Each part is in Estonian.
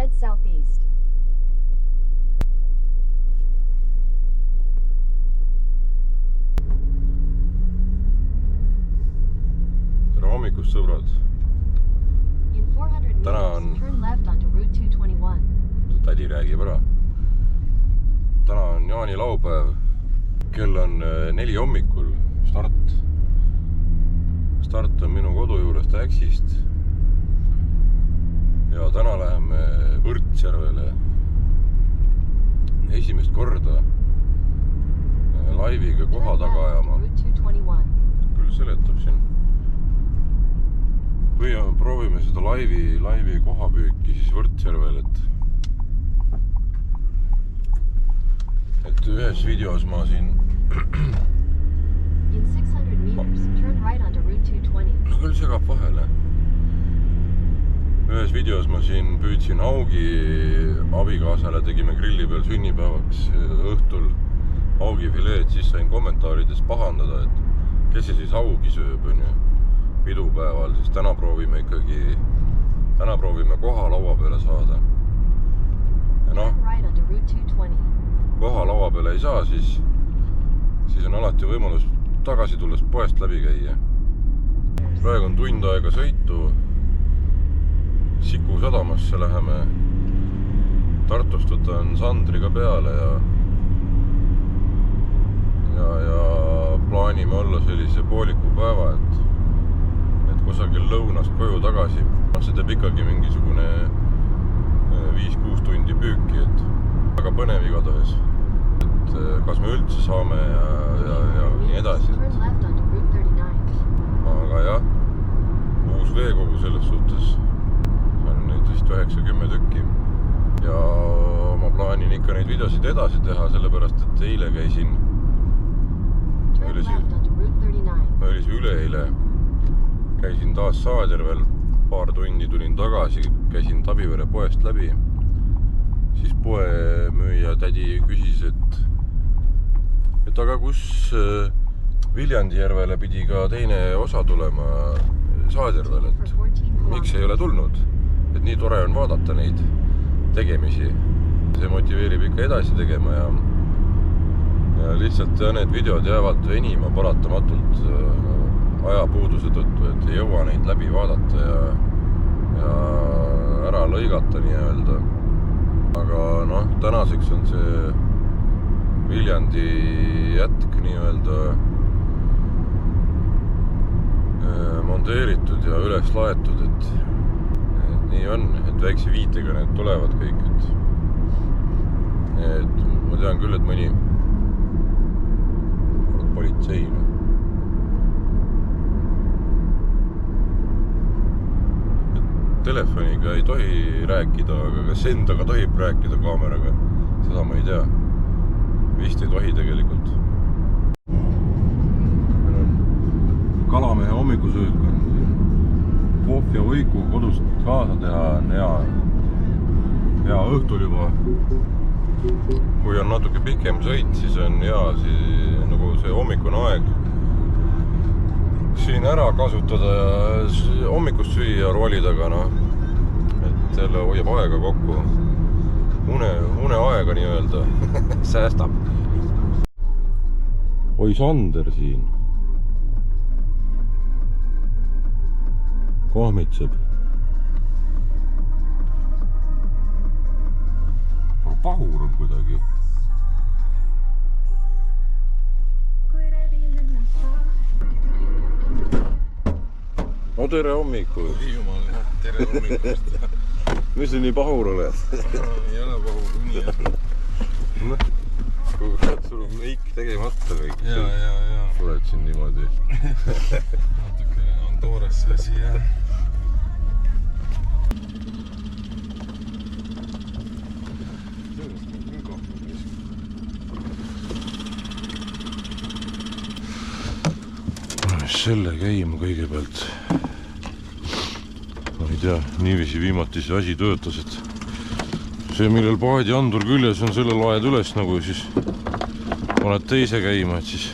Head southeast. Tere hommikust, sõbrad! In 400 meters, turn left onto Route 221. Tädi räägib ära. Täna on jaanilaupäev. Kell on 4 hommikul. Start on minu kodu juurest Äksist. Ja täna läheme Võrtsjärvele esimest korda laiviga koha taga ajama. Küll seletab siin. Või proovime seda laivi kohapüüki siis Võrtsjärvel, et ühes videos ma siin In 600 meters, turn right onto Route 220. no küll segab vahele. Ühes videos ma siin püüdsin haugi abikaasale, tegime grilli peal sünnipäevaks õhtul haugifileed, siis sain kommentaarides pahandada, et kes see siis haugi sööb, on ju, pidupäeval, siis täna proovime koha laua peale saada. Ja noh, koha laua peale ei saa, siis on alati võimalus tagasi tulles poest läbi käia. Praegu on tund aega sõitu. Siku sadamasse läheme. Tartust võtan Sandriga peale ja plaanime olla sellise pooliku päeva, et kusagil lõunast koju tagasi. See teeb ikkagi mingisugune 5-6 tundi püüki, et väga põnev igatahes. Et kas me üldse saame ja nii edasi. Aga jah, uus veekogu selles suhtes. See on neid vist 9-10 tükki. Ja ma plaanin ikka neid videosid edasi teha, sellepärast, et eile käisin, üleeile käisin taas Saadjärvel paar tundi, tulin tagasi, käisin Tabivere poest läbi. Siis poemüüja tädi küsis, et aga kus Viljandijärvele pidi ka teine osa tulema Saadjärvel, et miks ei ole tulnud, et nii tore on vaadata neid tegemisi. See motiveerib ikka edasi tegema ja lihtsalt need videod jäävad venima paratamatult ajapuuduse tõttu, et ei jõua neid läbi vaadata ja ära lõigata nii-öelda. Aga noh, tänaseks on see Viljandi jätk nii-öelda monteeritud ja üles laetud, et nii on, et väikse viitega need tulevad kõik, et ma tean küll, et mõni politsei. Telefoniga ei tohi rääkida, aga kas endaga tohib rääkida kaameraga, seda ma ei tea. Vist ei tohi tegelikult. Meil on kalamehe hommikusöök on Pohv ja võiku kodust kaasa teha on hea õhtul juba. Kui on natuke pikem sõit, siis on hea nagu see hommikune aeg siin ära kasutada ja hommikust süüa ja roolida ka, noh. Et selle hoiab aega kokku. Une aega nii-öelda säästab. Oi, Sander siin. Kohmitseb. Pahur on kuidagi. No tere hommikul. Jumal, tere hommikust. Mis sa nii pahur oled? Ei ole pahur, uni on. Kui saad sul meik tegemata kõik. Ja. Oled siin niimoodi. Natuke on toores see asi, jah. Selle käima kõigepealt. Ma ei tea, niiviisi viimati see asi töötas, et see, millel paadi andur küljes on, selle laed üles nagu siis paned teise käima, et siis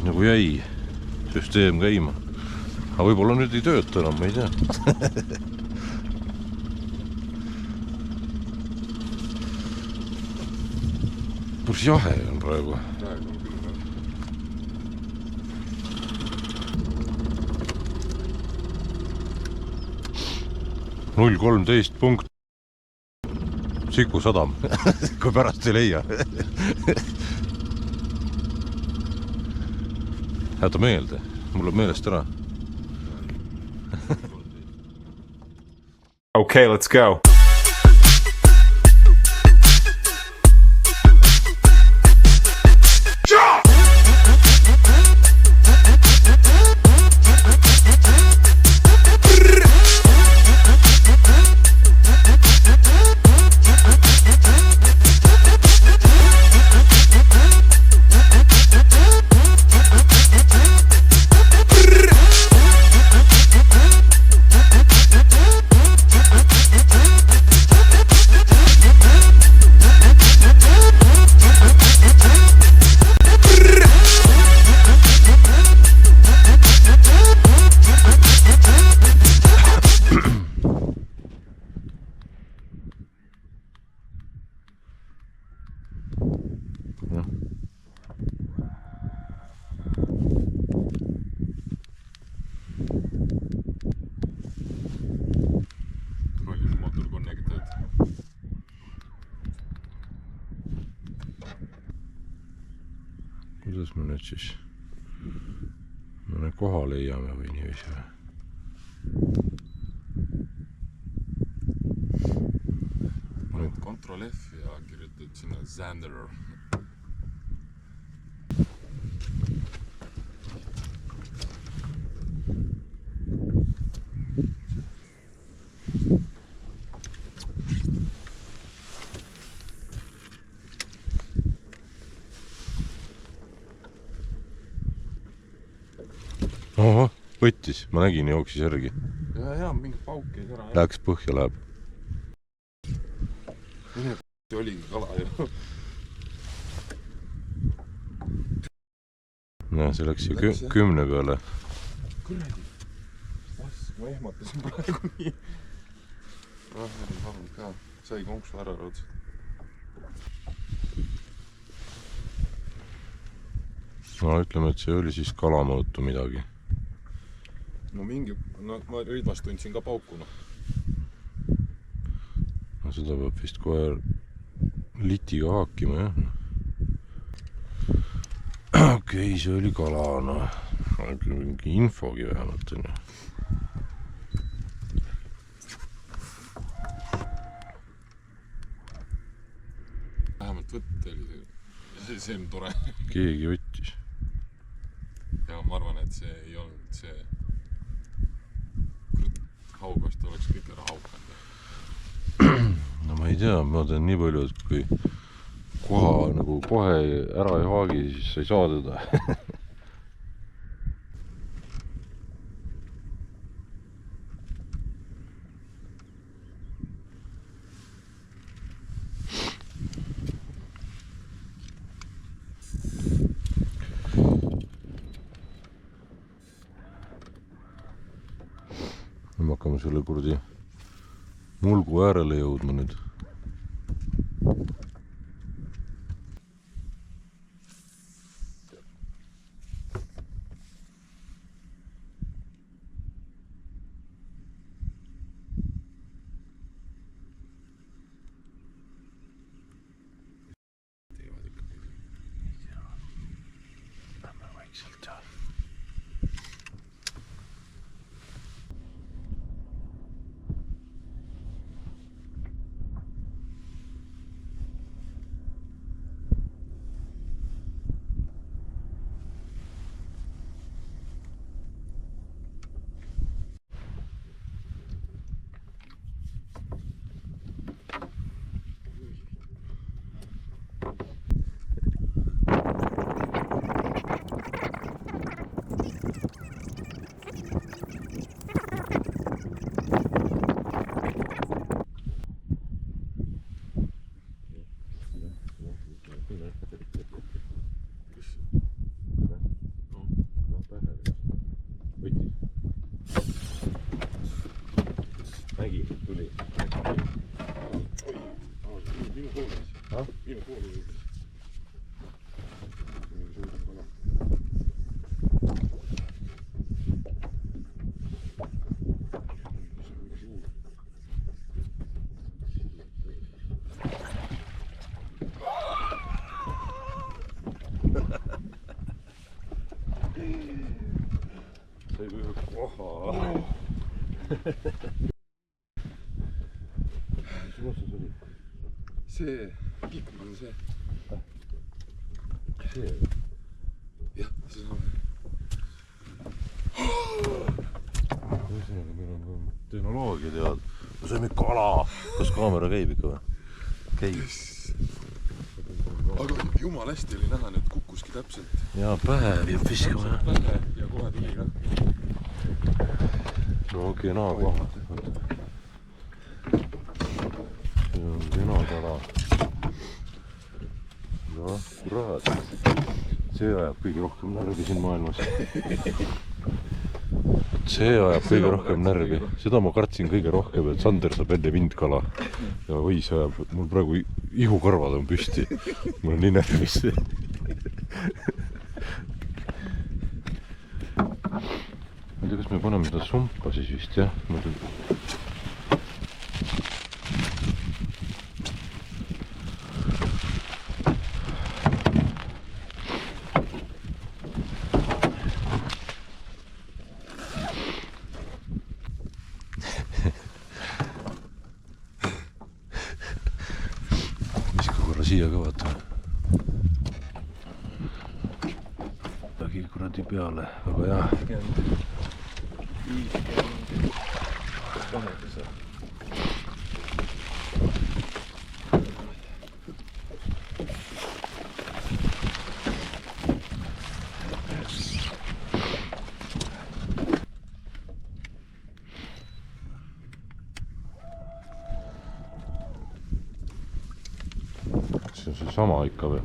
nagu jäi süsteem käima. Aga võib-olla nüüd ei tööta enam, ma ei tea. kus jahe on praegu? Praegu on küll jah. Null 13 punkt. Siku sadam, kui pärast ei leia. Jäta meelde, mul on meelest ära. Okay, let's go. Motor connected. Kuidas me nüüd siis mõne koha leiame või niiviisi või? Paned Ctrl F ja kirjutad sinna Xander. Oho, võttis, ma nägin, jooksis järgi. Ja, mingi pauk käis ära. Läks põhja läheb. Mine oligi kala ju. No, see läks ju 10 peale. Kuradi. Ma ehmatasin praegu nii. Oli harm ka. Sai konksu ära raudselt. No ütleme, et see oli siis kalamõõtu midagi. No mingi, ma rõidvast tundsin ka pauku, noh. No seda peab vist kohe litiga haakima, jah. Okei, see oli kala, noh. Mingi infogi vähemalt on ju. Vähemalt võtta oli see. See on tore. Keegi võttis. Ja ma arvan, et see ei olnud see haugast oleks kõik ära haukanud. No ma ei tea, ma teen nii palju, et kui koha nagu kohe ära ei haagi, siis sa ei saa teda. Me hakkame selle kurdi mulgu äärele jõudma nüüd. Lähme vaikselt ja. Nägi, tuli. Minu koolis. Minu koolis. sai ühe koha. Mis vastus oli? See, kikk on see. See? Jah, see on. Ühesõnaga, meil on tehnoloogia tead. Me saime kala. Kas kaamera käib ikka või? Käib. Aga jumal hästi oli näha, nüüd kukkuski täpselt. Jaa, pähe viib viskama. Pähe ja kohe tuli ka. No kena koha. See on kena kala. Noh, kurat. See ajab kõige rohkem närvi siin maailmas. See ajab kõige rohkem närvi. Seda ma kartsin kõige rohkem, et Sander saab enne mind kala. Ja või see ajab, mul praegu ihukarvad on püsti. Mul on nii närvis. Ma ei tea, kas me paneme seda sumpa siis vist, jah? Siia ka vaata. Lagi kuradi peale, väga hea. 58. See on see sama ikka või?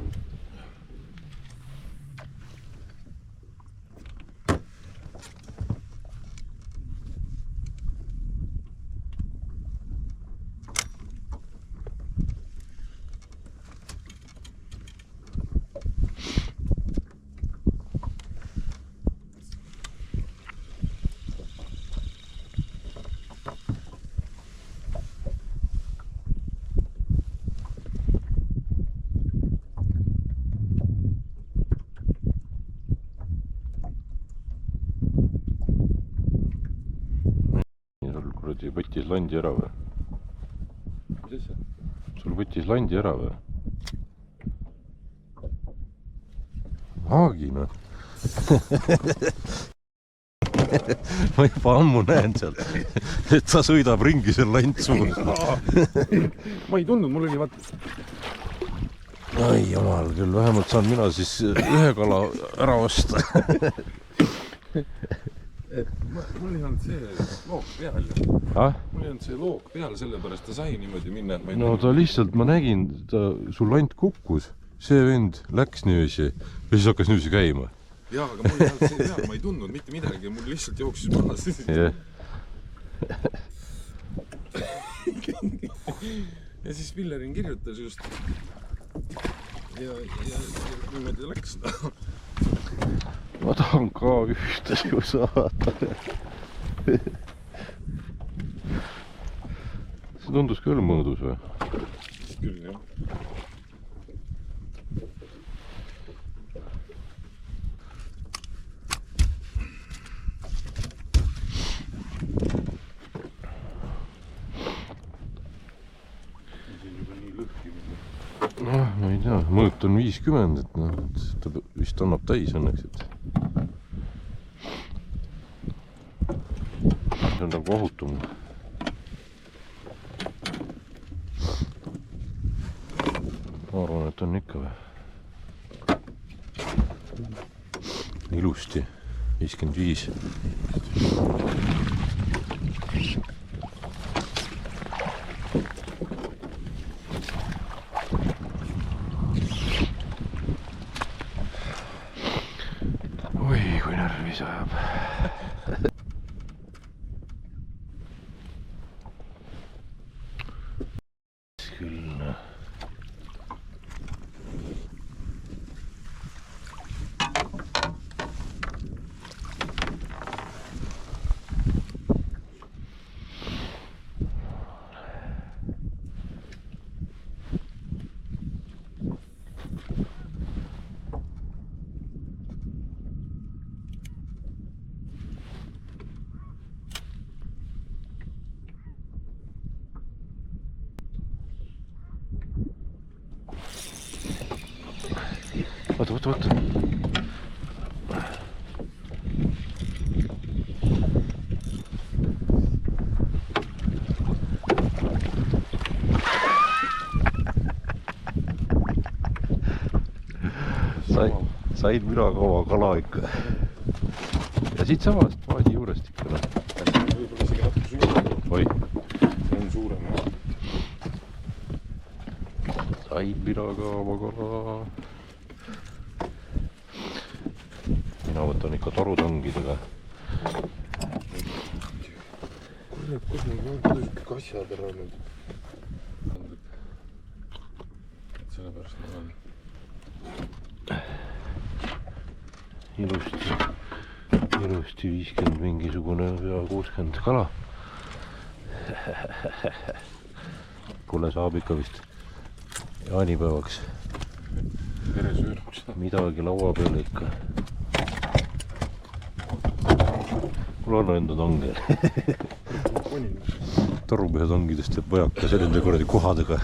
Võttis landi ära või? Mis see? Sul võttis landi ära või? Haagi noh. Ma juba ammu näen seal, et ta sõidab ringi seal land suunas. Ma ei tundnud, mul oli vaat... Ai jumal küll, vähemalt saan mina siis ühe kala ära osta. Mul ei olnud see look peal. Mul ei olnud see look peal, sellepärast ta sai niimoodi minna. No ta lihtsalt, ma nägin, sul lant kukkus, see vend läks niiviisi ja siis hakkas niiviisi käima. Jaa, aga mul ei olnud see peal, ma ei tundnud mitte midagi, mul lihtsalt jooksis maas. Ja siis Villerin kirjutas just. Ja niimoodi läks. Ma tahan ka ühte ju saada. See tundus küll mõõdus või? Küll jah. Noh, ma ei tea, mõõt on 50, et noh, ta vist annab täis õnneks, et see on nagu ohutum. Ma arvan, et on ikka või. Ilusti, 55. Oi, kui närvis ajab. Küll. Võta. Said mina kaua kala ikka. Ja siit samast paadi juurest ikka. Võib-olla isegi natuke suurem. Oi. See on suurem. Said mina kaua kala. Mina võtan ikka torutangidega. Kus mul on kuidagi asjad ära nüüd? Sellepärast ma olen ilusti 50 mingisugune pea 60 kala. Kuule, saab ikka vist jaanipäevaks midagi laua peale ikka. Mul on enda tange. Torumehe tangidest jääb vajaka selline kuradi kohadega.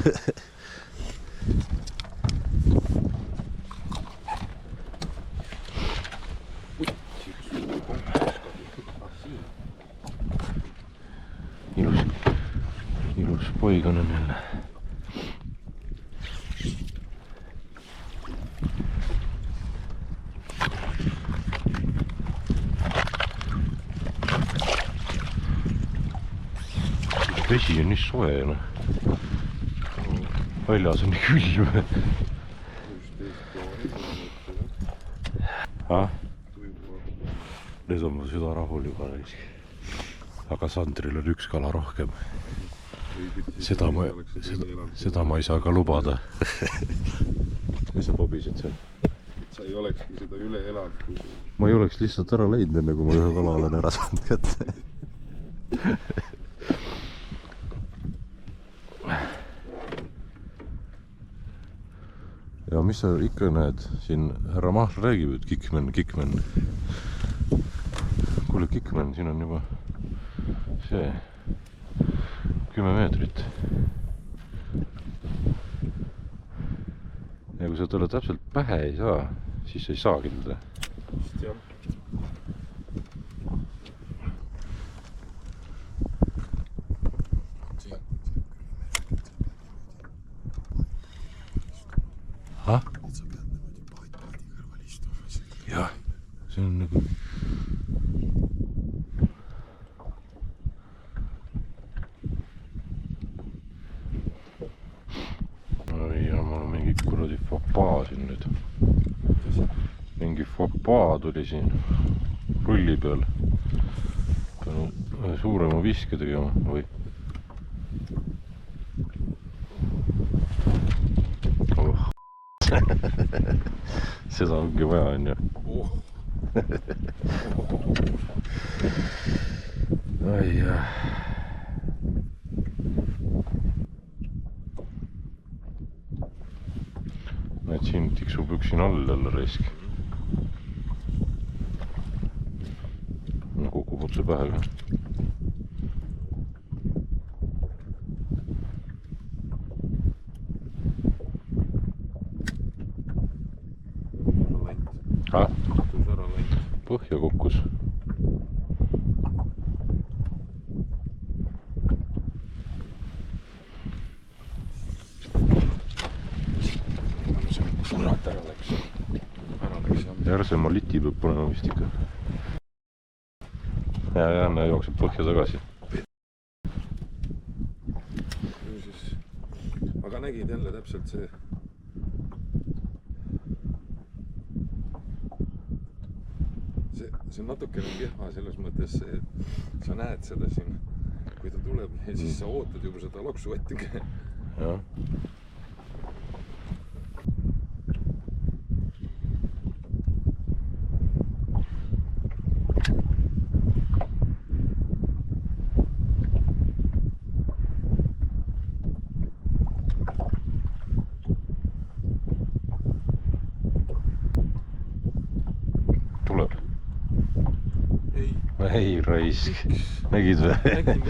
Ilus poigan on jälle. Vesi on nii soe, noh. Väljas on nii külm. Nüüd on mu süda rahul juba näiski. Aga Sandril on üks kala rohkem. Seda ma ei saa ka lubada. Mis sa pobised seal? Sa ei olekski seda üle elanud. Ma ei oleks lihtsalt ära leidnud enne, kui ma ühe kala olen ära saanud kätte. Ja mis sa ikka näed? Siin härra Mahl räägib, et Kikmen. Kuule, Kikmen, siin on juba see 10 meetrit. Ja kui sa talle täpselt pähe ei saa, siis sa ei saagi teda. Just jah. Jah, see on nagu... Oi, ja mul on mingi kuradi fopaa siin nüüd. Mingi fopaa tuli siin rulli peal. Pean suurema viske tegema või... Seda ongi vaja, on ju. Ai jah. Näed, siin tiksub üksin all jälle reisk. No kukub otse pähe ka. Põhja kukkus. Kurat, ära läks jah. Järsema liti peab panema vist ikka. Ja Janne jookseb põhja tagasi. Aga nägid jälle täpselt see... See on natukene kehva selles mõttes, et sa näed seda siin, kui ta tuleb ja siis sa ootad juba seda loksuvõttiga. Jah. Tuleb. Ei raisk. Nägid või? Nägin.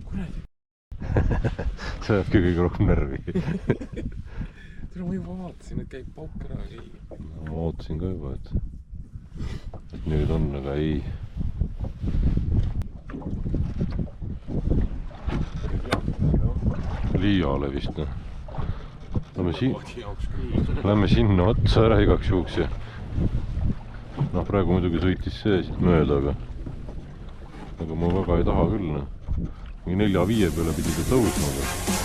Kuradi. see ajabki kõige rohkem närvi. Tere, ma juba vaatasin, et käib pauk ära, aga ei. Ma ootasin ka juba, et nüüd on, aga ei. Liiale vist, noh. Lähme sinna otsa ära igaks juhuks ja noh, praegu muidugi sõitis see siit mööda, aga ma väga ei taha küll, noh. Mingi 4-5 peale pidi ta tõusma.